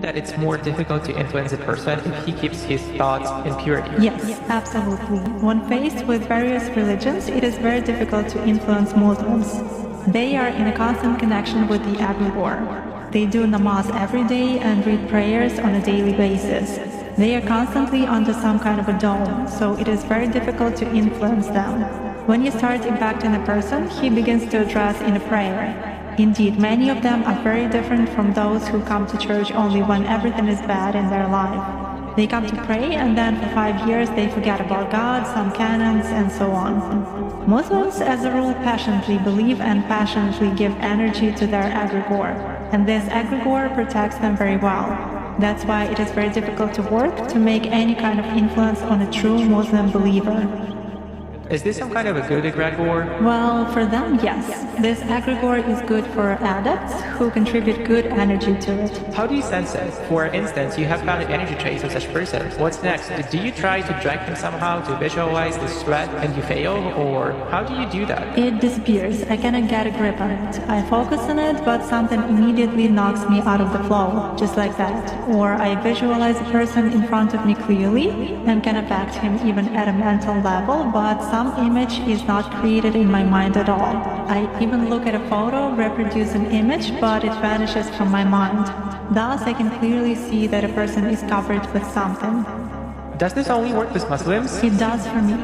that it's more difficult to influence a person if he keeps his thoughts in purity. Yes, absolutely. When faced with various religions, it is very difficult to influence Muslims. They are in a constant connection with the egregore. They do namaz every day and read prayers on a daily basis. They are constantly under some kind of a dome, so it is very difficult to influence them. When you start impacting a person, he begins to address in a prayer. Indeed, many of them are very different from those who come to church only when everything is bad in their life. They come to pray and then for 5 years they forget about God, some canons, and so on. Muslims, as a rule, passionately believe and passionately give energy to their egregore, and this egregore protects them very well. That's why it is very difficult to work to make any kind of influence on a true Muslim believer. Is this some kind of a good egregore? Well, for them, yes. This egregore is good for adepts who contribute good energy to it. How do you sense it? For instance, you have found an energy trace of such person. What's next? Do you try to drag him somehow to visualize this threat and you fail? Or how do you do that? It disappears. I cannot get a grip on it. I focus on it, but something immediately knocks me out of the flow, just like that. Or I visualize a person in front of me clearly and can affect him even at a mental level, but some image is not created in my mind at all. I even look at a photo, reproduce an image, but it vanishes from my mind. Thus, I can clearly see that a person is covered with something. Does this only work with Muslims? It does for me.